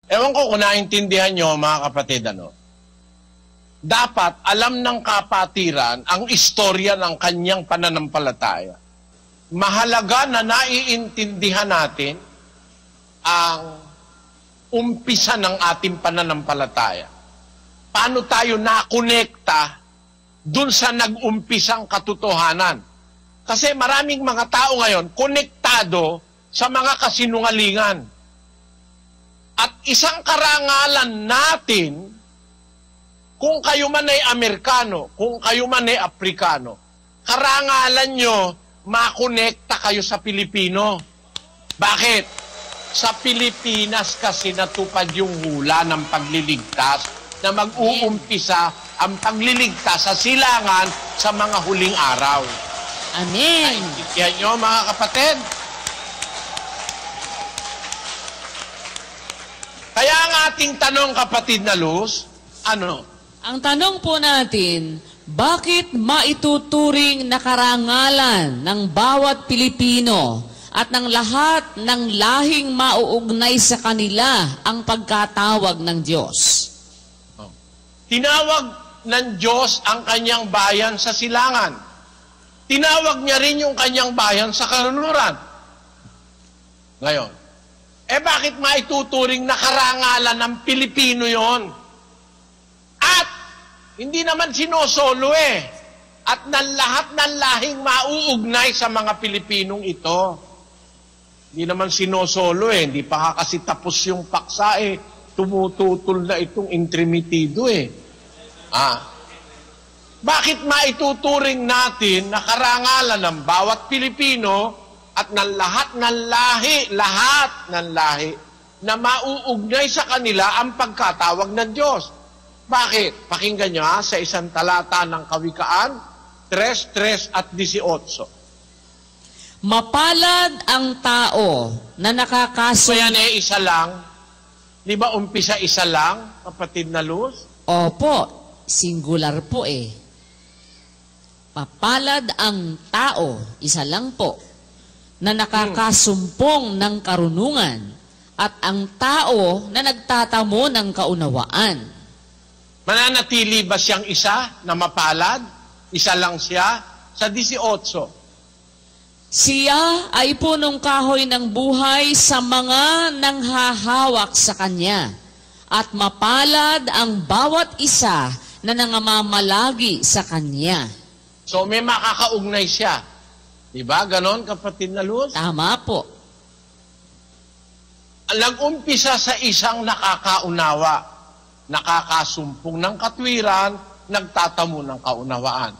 Ewan ko kung naintindihan nyo, mga kapatid, dapat alam ng kapatiran ang istorya ng kanyang pananampalataya. Mahalaga na naiintindihan natin ang umpisa ng ating pananampalataya. Paano tayo nakonekta dun sa nag-umpisang katotohanan? Kasi maraming mga tao ngayon konektado sa mga kasinungalingan. At isang karangalan natin, kung kayo man ay Amerikano, kung kayo man ay Aprikano, karangalan nyo, makonekta kayo sa Pilipino. Bakit? Sa Pilipinas kasi natupad yung hula ng pagliligtas na mag-uumpisa ang pagliligtas sa silangan sa mga huling araw. Amen. Naintindihan nyo, mga kapatid? Kaya ang ating tanong, kapatid na Luz, ano? Ang tanong po natin, bakit maituturing na karangalan ng bawat Pilipino at ng lahat ng lahing mauugnay sa kanila ang pagkatawag ng Diyos? Tinawag ng Diyos ang kanyang bayan sa silangan. Tinawag niya rin yung kanyang bayan sa kanluran. Ngayon, bakit maituturing na karangalan ng Pilipino yon? At hindi naman sinosolo At ng lahat ng lahing mauugnay sa mga Pilipinong ito. Hindi naman sinosolo Hindi pa kasi tapos yung paksa Tumututol na itong intrimitido Bakit maituturing natin na karangalan ng bawat Pilipino at ng lahat ng lahi na mauugnay sa kanila ang pagkatawag ng Diyos? Bakit? Pakinggan nyo sa isang talata ng Kawikaan, 3:3 at 18. Mapalad ang tao na nakakasunod. Kaya isa lang. Di ba umpisa isa lang, kapatid na Luz? Opo, singular po Mapalad ang tao, isa lang po, na nakakasumpong ng karunungan at ang tao na nagtatamo ng kaunawaan. Mananatili ba siyang isa na mapalad? Isa lang siya? Sa 18. Siya ay punong kahoy ng buhay sa mga nanghahawak sa kanya at mapalad ang bawat isa na nangamamalagi sa kanya. So may makakaugnay siya. Diba? Ganon, kapatid na Luz? Tama po. Nag-umpisa sa isang nakakaunawa, nakakasumpong ng katwiran, nagtatamo ng kaunawaan.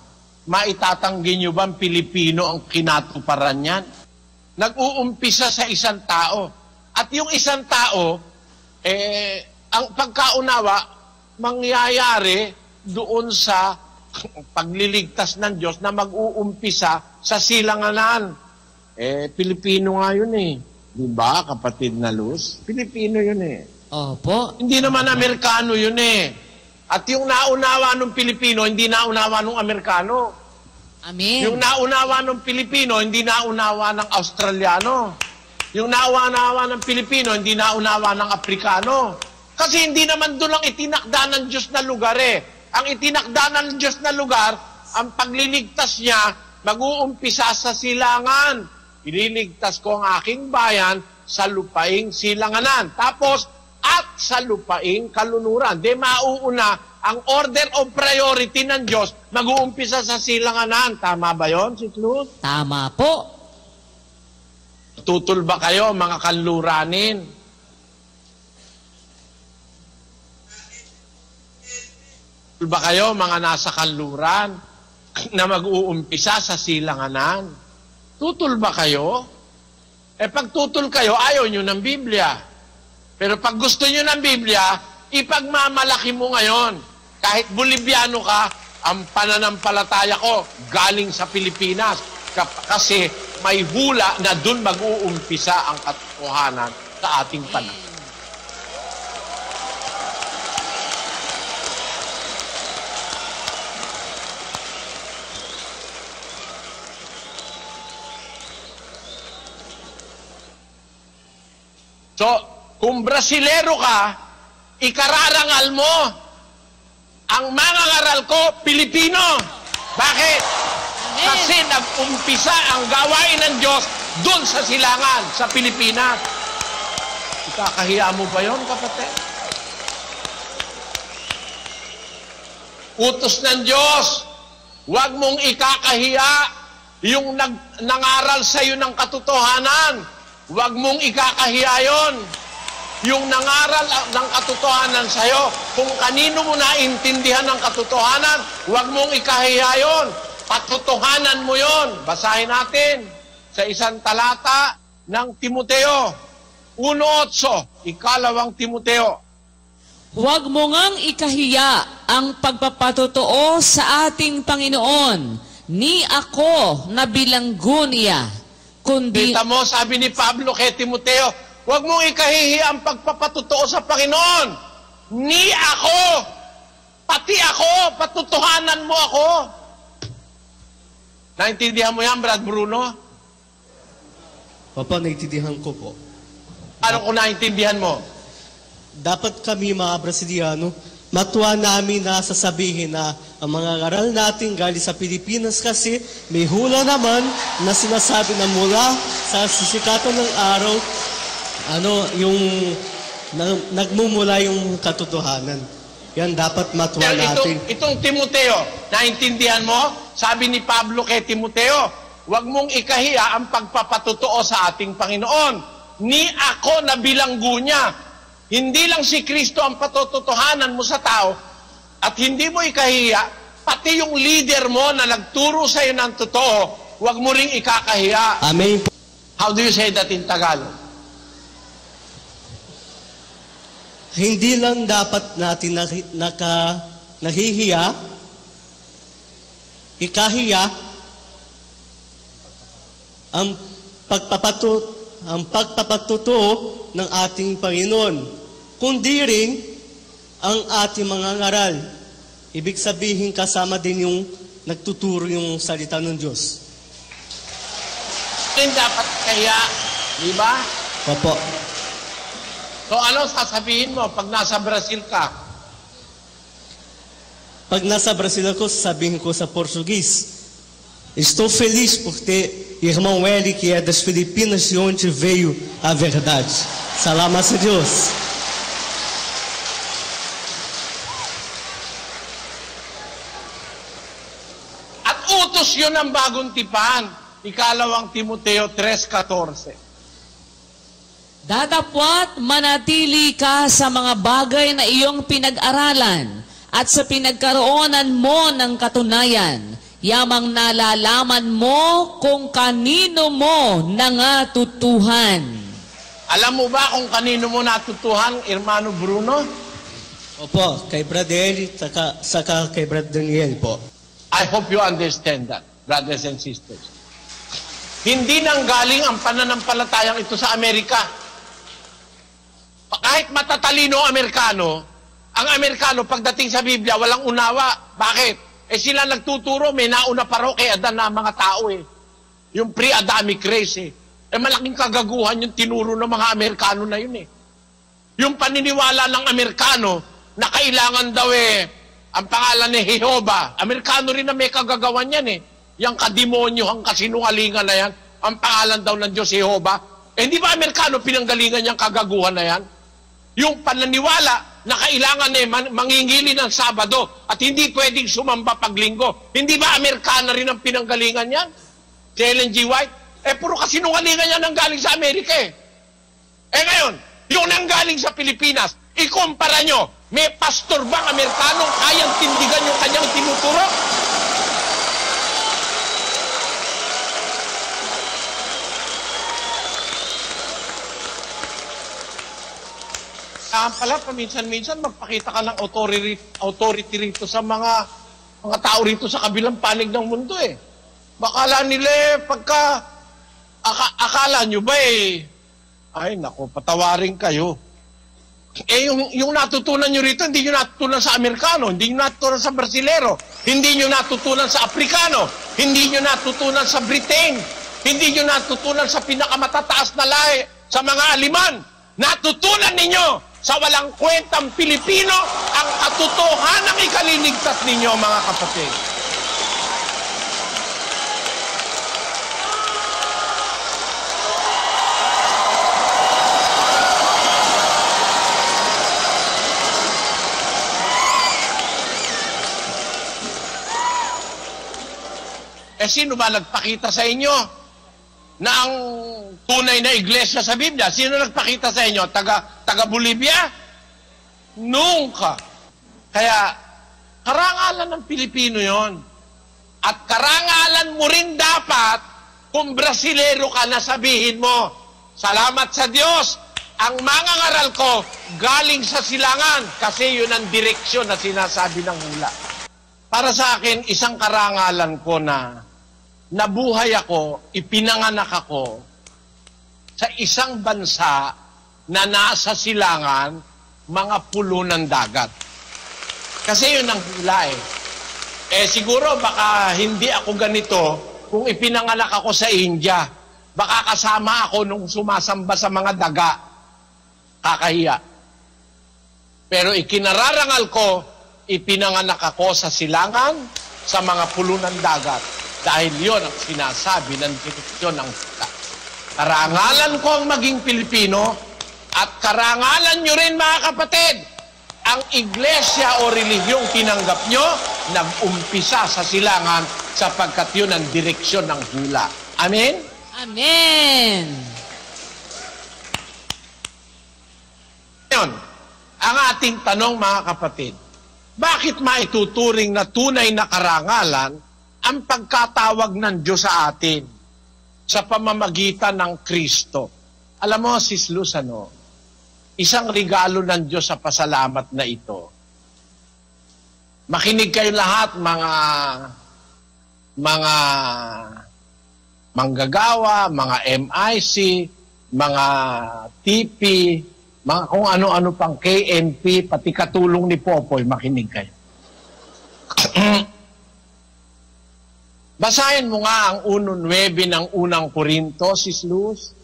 Maitatanggi nyo ba ang Pilipino ang kinatuparan yan? Nag-uumpisa sa isang tao. At yung isang tao, ang pagkaunawa, mangyayari doon sa pagliligtas ng Diyos na mag-uumpisa sa silanganan. Pilipino nga yun Di ba, kapatid na Luz? Pilipino yun Opo. Hindi naman Amerikano yun At yung naunawa ng Pilipino, hindi naunawa ng Amerikano. Amen. Yung naunawa ng Pilipino, hindi naunawa ng Australiano. Yung naunawa ng Pilipino, hindi naunawa ng Aprikano. Kasi hindi naman doon ang itinakda ng Diyos na lugar Ang itinakda ng Diyos na lugar, ang pagliligtas niya, mag-uumpisa sa silangan. Ililigtas ko ang aking bayan sa lupaing silanganan. Tapos, at sa lupaing kalunuran. Di mauuna ang order of priority ng Diyos, mag-uumpisa sa silanganan. Tama ba yun, si Luz? Tama po. Tutul ba kayo, mga kanluranin? Tutul ba kayo, mga nasa kanluran, na mag-uumpisa sa silanganan? Tutul ba kayo? Pag tutul kayo, ayaw nyo ng Biblia. Pero pag gusto nyo ng Biblia, ipagmamalaki mo ngayon. Kahit Boliviano ka, ang pananampalataya ko galing sa Pilipinas. Kasi may hula na dun mag-uumpisa ang katotohanan sa ating panahon. So, kung Brasilero ka, ikararangal mo. Ang mangangaral ko, Pilipino. Bakit? Kasi nag-umpisa ang gawain ng Diyos doon sa silangan, sa Pilipinas. Ikakahiya mo ba yun, kapatid? Utos ng Diyos, huwag mong ikakahiya yung nangaral sa iyo ng katotohanan. Huwag mong ikakahiya yon. Yung nangaral ng katotohanan sa iyo, kung kanino mo naintindihan ng katotohanan, huwag mong ikahiya yon. Patotohanan mo yon. Basahin natin sa isang talata ng Timoteo. 1:8, ikalawang Timoteo. Huwag mo ngang ikahiya ang pagpapatotoo sa ating Panginoon, ni ako na bilanggo niya, kundi... Kita mo, sabi ni Pablo kay Timoteo, huwag mong ikahihiya ang pagpapatotoo sa Panginoon. Ni ako, pati ako, patutuhanan mo ako. Naintindihan mo yan, Brad Bruno? Papa, naintindihan ko po. Ano kung naintindihan mo? Dapat kami mga Brasiliano, matuwa namin na sasabihin na ang mga aral natin galing sa Pilipinas kasi may hula naman na sinasabi na mula sa sisikatan ng araw, yung nagmumula yung katotohanan. Yan dapat matuwa natin. Itong Timoteo, naintindihan mo? Sabi ni Pablo kay Timoteo, huwag mong ikahiya ang pagpapatotoo sa ating Panginoon. Ni ako na bilanggo niya. Hindi lang si Kristo ang patotohanan mo sa tao at hindi mo ikahiya, pati yung leader mo na nagturo sa iyo ng totoo, huwag mo ring ikakahiya. Amen. How do you say that in Tagalog? Hindi lang dapat natin nahihiya, ikahiya, ang pagpapatotoo ng ating Panginoon, kundi rin ang ating mga ngaral. Ibig sabihin kasama din yung nagtuturo yung salita ng Diyos. Hindi dapat kaya, di ba? Opo. So ano sasabihin mo pag nasa Brazil ka? Pag nasa Brazil ako, sasabihin ko sa Português, estou feliz por ter irmão Eli, que é das Filipinas, de onde veio a verdade. Salamat sa Diyos. At utos yun ang bagong tipan. Ikalawang Timoteo 3:14. Datapwat manatili ka sa mga bagay na iyong pinag-aralan at sa pinagkaroonan mo ng katunayan, yamang nalalaman mo kung kanino mo nangatutuhan. Alam mo ba kung kanino mo natutuhan, Hermano Bruno? Opo, kay Brother Eli, saka kay Brother Daniel po. I hope you understand that, brothers and sisters. Hindi nang galing ang pananampalatayang ito sa Amerika. Kahit matatalino ang Amerikano pagdating sa Biblia, walang unawa. Bakit? Sila nagtuturo, may nauna pa raw kay Adan na mga tao Yung pre-Adamic race malaking kagaguhan yung tinuro ng mga Amerikano na yun Yung paniniwala ng Amerikano na kailangan daw ang pangalan ni Jehovah. Amerikano rin na may kagagawan yan Yung kademonyo, ang kasinungalingan na yan, ang pangalan daw ng Diyos Jehovah. Hindi ba Amerikano pinanggalingan yung kagaguhan na yan? Yung pananiwala na kailangan mangingili ng Sabado at hindi pwedeng sumamba paglinggo. Hindi ba Amerikana rin ang pinanggalingan yan? Si Ellen G. White? Puro kasinungalingan yan ang galing sa Amerika ngayon, yung nanggaling sa Pilipinas, ikumpara nyo, may pastor bang Amerikanong kayang tindigan yung kanyang tinuturo? Pala, paminsan-minsan magpakita ka ng authority rito sa mga tao rito sa kabilang panig ng mundo Bakala nila pagka akala nyo ba ay nako, patawarin kayo. Yung natutunan nyo rito, hindi nyo natutunan sa Amerikano, hindi nyo natutunan sa Brasilero, hindi nyo natutunan sa Afrikano, hindi nyo natutunan sa Britain, hindi nyo natutunan sa pinakamatataas na lahi, sa mga Aliman. natutunan ninyo sa walang kwentang Pilipino ang katotohanang ikaliligtas ninyo, mga kapatid. Sino ba nagpakita sa inyo na ang tunay na iglesia sa Biblia? Sino nagpakita sa inyo? Taga Bolivia? Nunca. Kaya, karangalan ng Pilipino yon. At karangalan mo rin dapat kung Brasilero ka na sabihin mo, salamat sa Diyos, ang mga ngaral ko galing sa silangan kasi yun ang direksyon na sinasabi ng hula. Para sa akin, isang karangalan ko na nabuhay ako, ipinanganak ako sa isang bansa na nasa silangan, mga pulo ng dagat. Kasi yun ang hula eh. Siguro baka hindi ako ganito kung ipinanganak ako sa India. Baka kasama ako nung sumasamba sa mga daga. Kakahiya. Pero ikinararangal ko, ipinanganak ako sa silangan, sa mga pulo ng dagat. Dahil yon ang sinasabi ng direksyon ng hula. Karangalan ko ang maging Pilipino at karangalan nyo rin, mga kapatid, ang iglesia o relihiyong tinanggap nyo, nag-umpisa sa silangan sapagkat yun ang direksyon ng hula. Amen? Amen! Ngayon, ang ating tanong, mga kapatid, bakit maituturing na tunay na karangalan ang pagkatawag ng Diyos sa atin sa pamamagitan ng Kristo? Alam mo, Sis Luz, isang regalo ng Diyos sa pasalamat na ito. Makinig kayo lahat, mga manggagawa, mga MIC, mga TP, mga kung ano-ano pang KNP, pati katulong ni Popoy, makinig kayo. Basahin mo nga ang 1:9 ng unang Korinto, Sis Luz.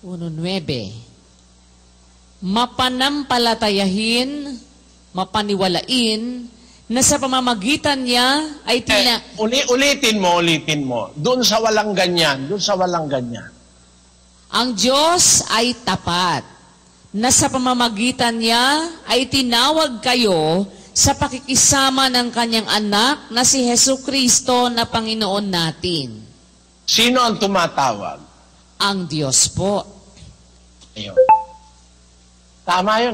1:9. Mapanampalatayahin, mapaniwalain, na sa pamamagitan niya ay ulitin mo. Doon sa walang ganyan, Ang Diyos ay tapat, na sa pamamagitan niya ay tinawag kayo sa pakikisama ng kanyang anak na si Jesucristo na Panginoon natin. Sino ang tumatawag? Ang Diyos po. Ayun. Tama yun,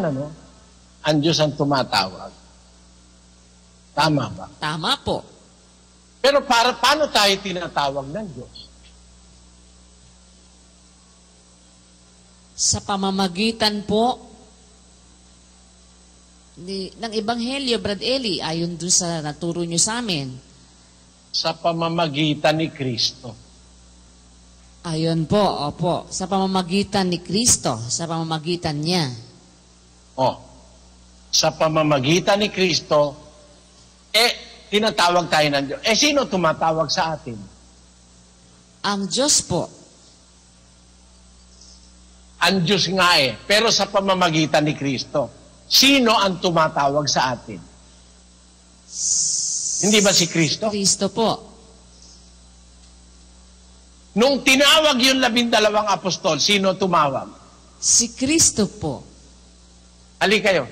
Ang Diyos ang tumatawag. Tama ba? Tama po. Pero paano tayo tinatawag ng Diyos? Sa pamamagitan po ng Ebanghelyo, Brad Eli, ayon doon sa naturo nyo sa amin. Sa pamamagitan ni Kristo. Ayon po, opo. Sa pamamagitan ni Kristo, sa pamamagitan niya. Sa pamamagitan ni Kristo, tinatawag tayo ng Diyos. Sino tumatawag sa atin? Ang Diyos po. Ang Diyos nga pero sa pamamagitan ni Kristo. Sino ang tumatawag sa atin? Hindi ba si Kristo? Kristo po. Nung tinawag yung 12 apostol, sino tumawag? Si Kristo po. Hali kayo.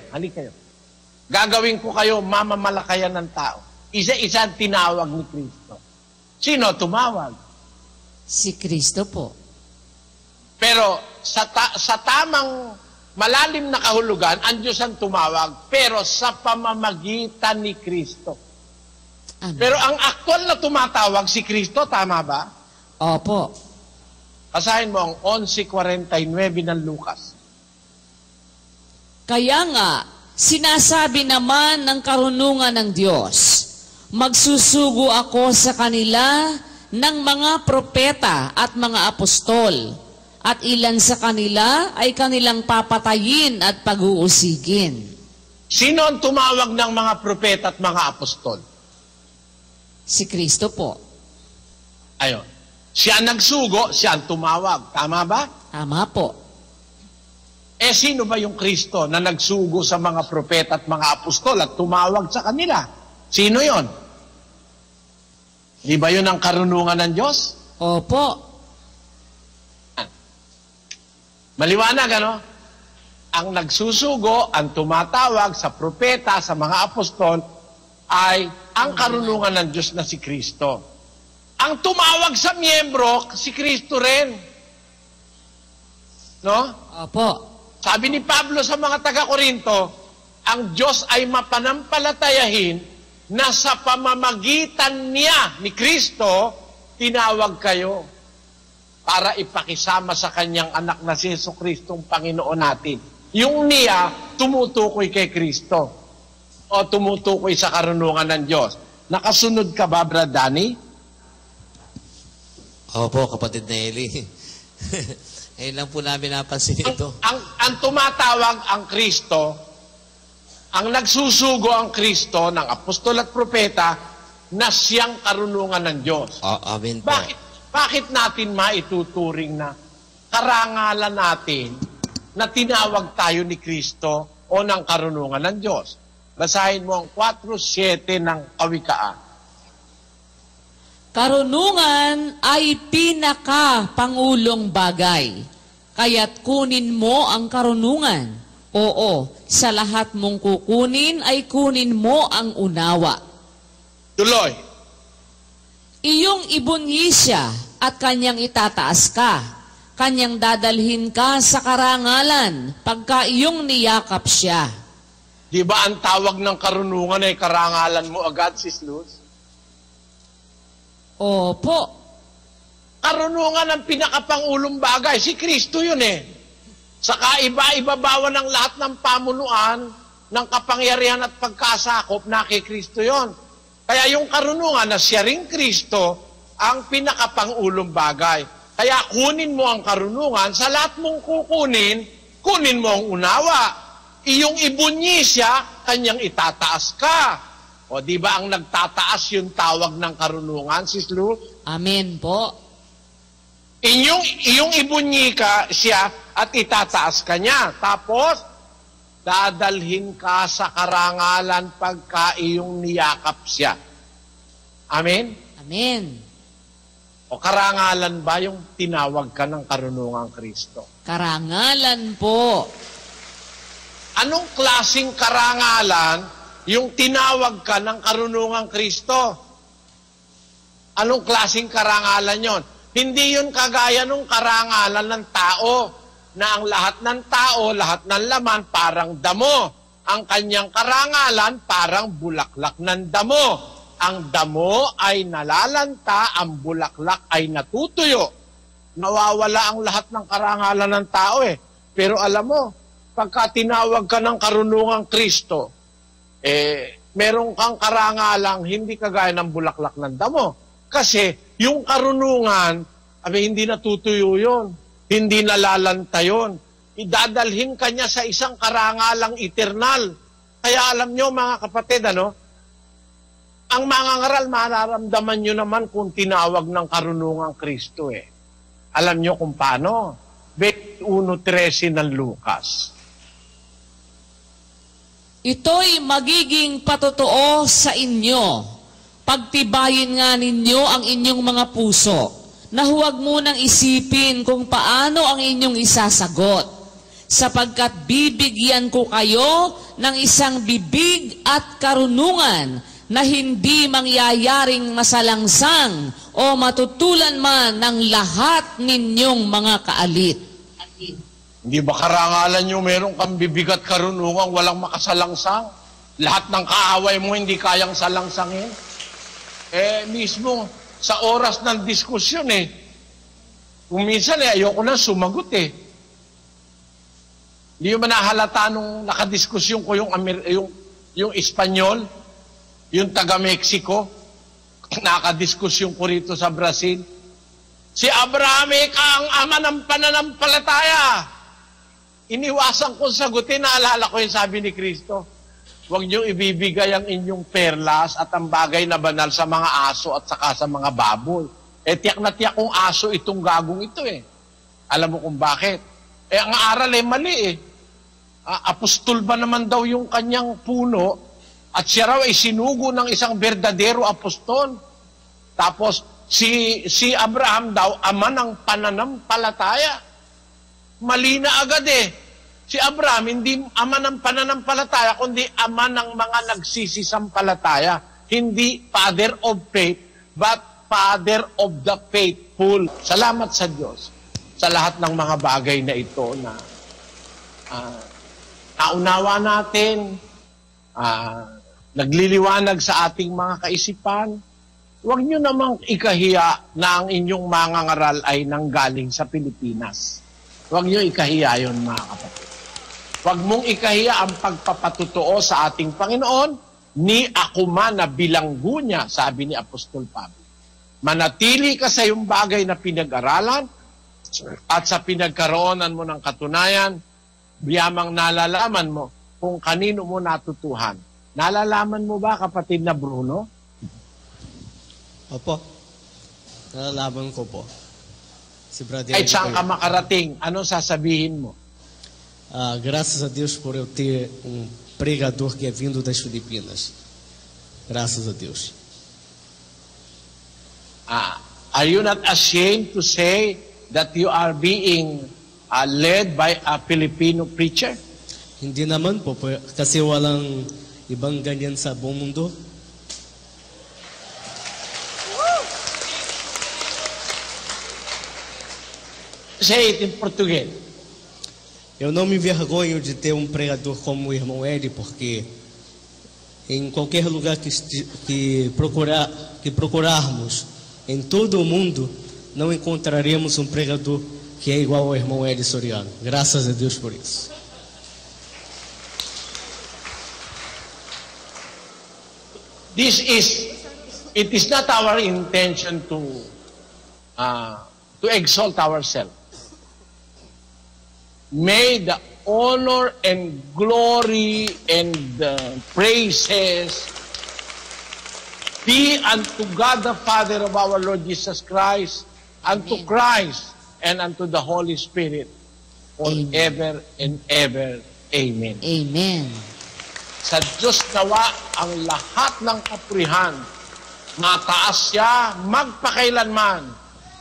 Gagawin ko kayo mamamalakayan ng tao. Isa-isa ang tinawag ni Kristo. Sino tumawag? Si Kristo po. Pero sa tamang malalim na kahulugan, ang Diyos ang tumawag, pero sa pamamagitan ni Kristo. Amen. Pero ang aktual na tumatawag si Kristo, tama ba? Opo. Basahin mo ang 11:49 ng Lucas. Kaya nga, sinasabi naman ng karunungan ng Diyos, magsusugo ako sa kanila ng mga propeta at mga apostol, at ilan sa kanila ay kanilang papatayin at pag-uusigin. Sino ang tumawag ng mga propeta at mga apostol? Si Kristo po. Ayun. Siya ang nagsugo, siya ang tumawag. Tama ba? Tama po. Sino ba yung Kristo na nagsugo sa mga propeta at mga apostol at tumawag sa kanila? Sino yon? Di ba yun ang karunungan ng Diyos? Opo. Maliwanag, ano? Ang nagsusugo, ang tumatawag sa propeta, sa mga apostol, ay ang karunungan ng Diyos na si Kristo. Ang tumawag sa miyembro, si Kristo rin. No? Opo. Sabi ni Pablo sa mga taga-Korinto, ang Diyos ay mapanampalatayahin na sa pamamagitan niya, ni Kristo, tinawag kayo para ipakisama sa kanyang anak na si Jesucristong Panginoon natin. Yung niya, tumutukoy kay Kristo o tumutukoy sa karunungan ng Diyos. Nakasunod ka ba, Brad Danny? Opo, kapatid na Eli. Ngayon lang po namin napansin ito. Ang tumatawag ang Kristo, ang nagsusugo ang Kristo ng apostol at propeta na siyang karunungan ng Diyos. Amen po. Bakit natin maituturing na karangalan natin na tinawag tayo ni Kristo o ng karunungan ng Diyos? Basahin mo ang 4:7 ng Kawikaan. Karunungan ay pinaka-pangulong bagay, kaya't kunin mo ang karunungan. Oo, sa lahat mong kukunin ay kunin mo ang unawa. Tuloy. Iyong ibunyi siya at kanyang itataas ka. Kanyang dadalhin ka sa karangalan pagka iyong niyakap siya. Di ba ang tawag ng karunungan ay karangalan mo agad, Sis Luz? Opo. Karunungan ang pinakapangulong bagay. Si Kristo yun eh. Saka iba-ibabawan ng lahat ng pamunuan, ng kapangyarihan at pagkasakop na kay Kristo yon. Kaya yung karunungan na siya ring Kristo, ang pinakapangulong bagay. Kaya kunin mo ang karunungan, sa lahat mong kukunin, kunin mo ang unawa. Iyong ibunyi siya, kanyang itataas ka. O di ba ang nagtataas yung tawag ng karunungan, Sis Lu? Amen po. Iyong ibunyi ka siya at itataas ka niya. Tapos, dadalhin ka sa karangalan pagka iyong niyakap siya. Amen? Amen. O karangalan ba yung tinawag ka ng karunungang Kristo? Karangalan po. Anong klaseng karangalan yung tinawag ka ng karunungang Kristo? Anong klaseng karangalan yon? Hindi yun kagaya nung karangalan ng tao, na ang lahat ng tao, lahat ng laman, parang damo. Ang kanyang karangalan, parang bulaklak ng damo. Ang damo ay nalalanta, ang bulaklak ay natutuyo. Nawawala ang lahat ng karangalan ng tao eh. Pero alam mo, pagka tinawag ka ng karunungang Kristo, meron kang karangalang hindi kagaya ng bulaklak ng damo. Kasi yung karunungan, hindi natutuyo yun. Hindi nalalanta yun. Idadalhin ka niya sa isang karangalang eternal. Kaya alam nyo mga kapatid, ang mga ngaral, mararamdaman nyo naman kung tinawag ng karunungang Kristo eh. Alam nyo kung paano? 21:13 ng Lucas. Ito'y magiging patotoo sa inyo. Pagtibayin nga ninyo ang inyong mga puso, na huwag munang isipin kung paano ang inyong isasagot, sapagkat bibigyan ko kayo ng isang bibig at karunungan na hindi mangyayaring masalangsang o matutulan man ng lahat ninyong mga kaalit. Hindi ba karangalan nyo meron kang bibig at karunungan walang makasalangsang? Lahat ng kaaway mo hindi kayang salangsangin? Mismo sa oras ng diskusyon kung minsan ayoko na sumagot Hindi mo nahalata nung nakadiskusyon ko yung Espanyol, yung taga-Mexico, nakadiskusyon ko rito sa Brazil. Si Abraham ang ama ng pananampalataya. Iniwasan ko sagutin, naalala ko yung sabi ni Kristo. Huwag niyo ibibigay ang inyong perlas at ang bagay na banal sa mga aso at saka sa mga baboy. Tiyak na tiyak kung aso itong gagong ito Alam mo kung bakit? Ang aral mali apostol ba naman daw yung kanyang puno at siya raw ay sinugo ng isang berdadero apostol. Tapos si Abraham daw ama ng pananampalataya. Mali na agad eh. Si Abraham hindi ama ng pananampalataya kundi ama ng mga nagsisisampalataya. Hindi father of faith but father of the faithful. Salamat sa Diyos sa lahat ng mga bagay na ito na naunawa natin, nagliliwanag sa ating mga kaisipan. Huwag nyo namang ikahiya na ang inyong mga ngaral ay nanggaling sa Pilipinas. Huwag nyo ikahiya yun, mga kapatid. Huwag mong ikahiya ang pagpapatutuo sa ating Panginoon, ni ako man na bilanggo niya, sabi ni Apostol Pablo. Manatili ka sa iyong bagay na pinag-aralan at sa pinagkaroonan mo ng katunayan, biyamang nalalaman mo kung kanino mo natutuhan. Nalalaman mo ba, kapatid na Bruno? Opo. Nalalaman ko po. Si Brother Ay, saan ka makarating? Anong sasabihin mo? Graças a Deus por eu ter pregador que é vindo das Filipinas. Graças a Deus. Are you not ashamed to say that you are being led by a Filipino preacher? Hindi naman po, kasi walang ibang ganyan sa buong mundo. Say it in Portuguese. Eu não me envergonho de ter pregador como o irmão Eli, porque em qualquer lugar que procurarmos em todo o mundo, não encontraremos pregador que é igual ao irmão Eli Soriano. Graças a Deus por isso. It is not our intention to exalt ourselves. May the honor and glory and praises be unto God the Father of our Lord Jesus Christ, unto Christ, and unto the Holy Spirit, forever and ever. Amen. Amen. Sa Diyos nawa ang lahat ng kapurihan, mataas siya magpakailanman,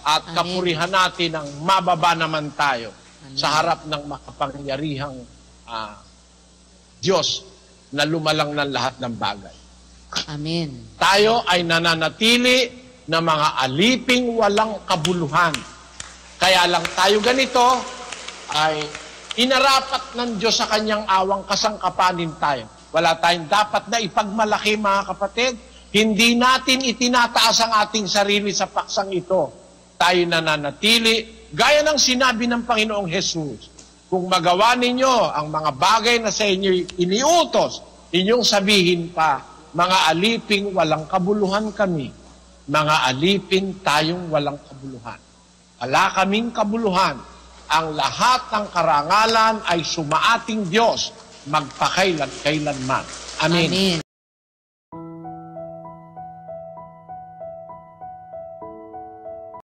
at Amen. kapurihan natin ang mababa naman tayo sa harap ng makapangyarihang Diyos na lumalang ng lahat ng bagay. Amen. Tayo ay nananatili na mga aliping walang kabuluhan. Kaya lang tayo ganito ay inarapat ng Diyos sa kanyang awang kasangkapanin tayo. Wala tayong dapat na ipagmalaki, mga kapatid. Hindi natin itinataas ang ating sarili sa paksang ito. Tayo nananatili gaya ng sinabi ng Panginoong Jesus, kung magawa ninyo ang mga bagay na sa inyo iniutos, inyong sabihin pa, mga aliping walang kabuluhan kami, mga alipin tayong walang kabuluhan. Wala kaming kabuluhan. Ang lahat ng karangalan ay sumaating Diyos, magpakailan-kailanman. Amen. Amen.